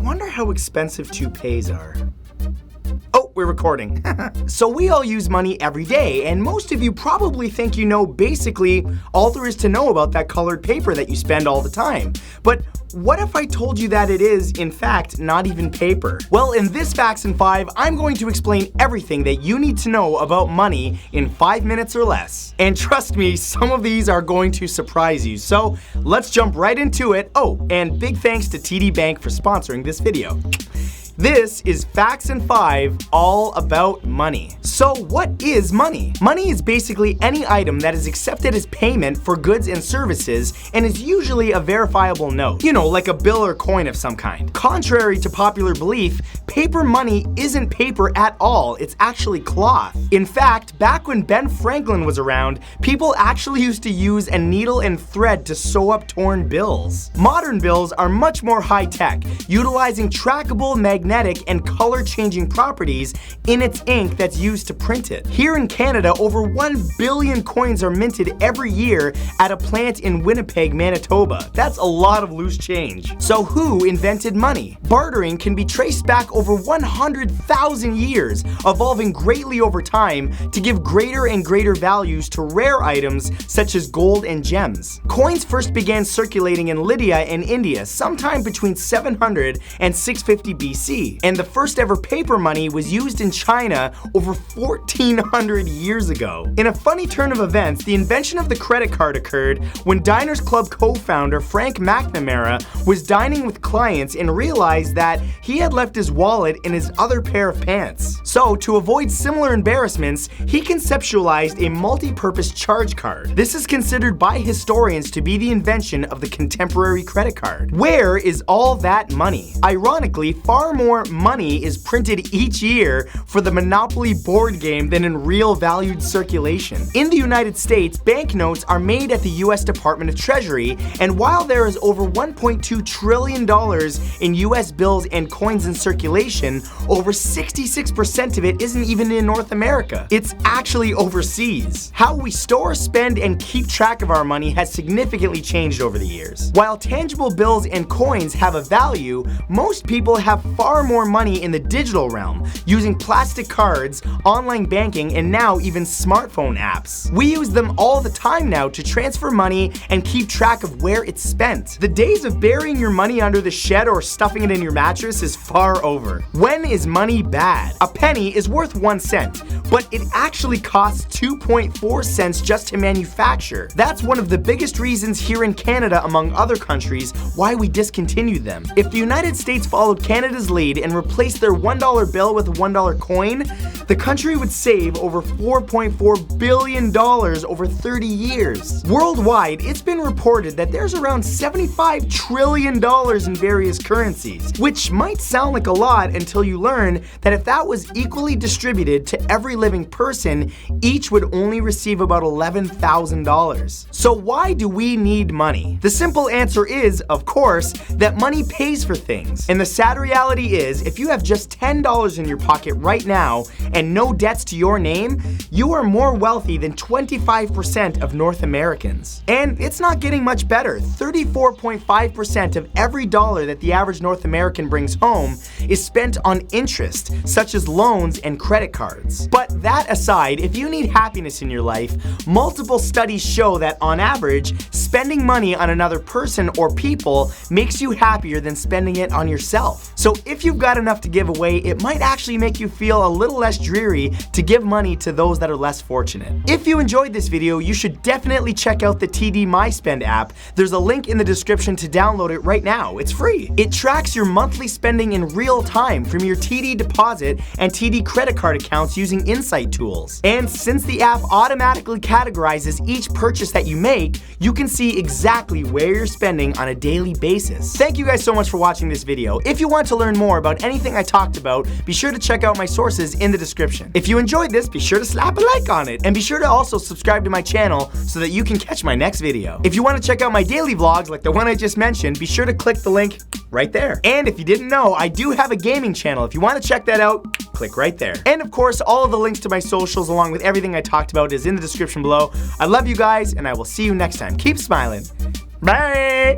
wonder how expensive toupees are. Oh, we're recording. So we all use money every day, and most of you probably think you know basically all there is to know about that colored paper that you spend all the time. But what if I told you that it is, in fact, not even paper? Well, in this Facts in 5, I'm going to explain everything that you need to know about money in 5 minutes or less. And trust me, some of these are going to surprise you. So let's jump right into it. Oh, and big thanks to TD Bank for sponsoring this video. This is Facts in 5, all about money. So what is money? Money is basically any item that is accepted as payment for goods and services and is usually a verifiable note. You know, like a bill or coin of some kind. Contrary to popular belief, paper money isn't paper at all, it's actually cloth. In fact, back when Ben Franklin was around, people actually used to use a needle and thread to sew up torn bills. Modern bills are much more high-tech, utilizing trackable magnetic and color-changing properties in its ink that's used to print it. Here in Canada, over 1 billion coins are minted every year at a plant in Winnipeg, Manitoba. That's a lot of loose change. So who invented money? Bartering can be traced back over 100,000 years, evolving greatly over time to give greater and greater values to rare items such as gold and gems. Coins first began circulating in Lydia and India sometime between 700 and 650 BC. And the first ever paper money was used in China over 1,400 years ago. In a funny turn of events, the invention of the credit card occurred when Diners Club co-founder Frank McNamara was dining with clients and realized that he had left his wallet in his other pair of pants. So, to avoid similar embarrassments, he conceptualized a multi-purpose charge card. This is considered by historians to be the invention of the contemporary credit card. Where is all that money? Ironically, far more money is printed each year for the Monopoly board game than in real valued circulation. In the United States, banknotes are made at the US Department of Treasury, and while there is over $1.2 trillion in US bills and coins in circulation, over 66% of it isn't even in North America. It's actually overseas. How we store, spend, and keep track of our money has significantly changed over the years. While tangible bills and coins have a value, most people have far more money in the digital realm, using plastic cards, online banking, and now even smartphone apps. We use them all the time now to transfer money and keep track of where it's spent. The days of burying your money under the shed or stuffing it in your mattress is far over. When is money bad? A penny is worth 1 cent, but it actually costs 2.4 cents just to manufacture. That's one of the biggest reasons here in Canada, among other countries, why we discontinued them. If the United States followed Canada's lead and replaced their $1 bill with a $1 coin, the country would save over $4.4 billion over 30 years. Worldwide, it's been reported that there's around $75 trillion in various currencies, which might sound like a lot until you learn that if that was equally distributed to every living person, each would only receive about $11,000. So why do we need money? The simple answer is, of course, that money pays for things. And the sad reality is, if you have just $10 in your pocket right now and no debts to your name, you are more wealthy than 25% of North Americans. And it's not getting much better. 34.5% of every dollar that the average North American brings home is spent on interest, such as loans and credit cards. But that aside, if you need happiness in your life, multiple studies show that on average, spending money on another person or people makes you happier than spending it on yourself. So if you've got enough to give away, it might actually make you feel a little less dreary to give money to those that are less fortunate. If you enjoyed this video, you should definitely check out the TD MySpend app. There's a link in the description to download it right now. It's free. It tracks your monthly spending in real time from your TD deposit and TD credit card accounts using insight tools. And since the app automatically categorizes each purchase that you make, you can see exactly where you're spending on a daily basis. Thank you guys so much for watching this video. If you want to learn more about anything I talked about, be sure to check out my sources in the description. If you enjoyed this, be sure to slap a like on it, and be sure to also subscribe to my channel so that you can catch my next video. If you want to check out my daily vlogs like the one I just mentioned, be sure to click the link right there. And if you didn't know, I do have a gaming channel. If you want to check that out, click right there. And of course, all of the links to my socials along with everything I talked about is in the description below. I love you guys, and I will see you next time. Keep smiling. Bye!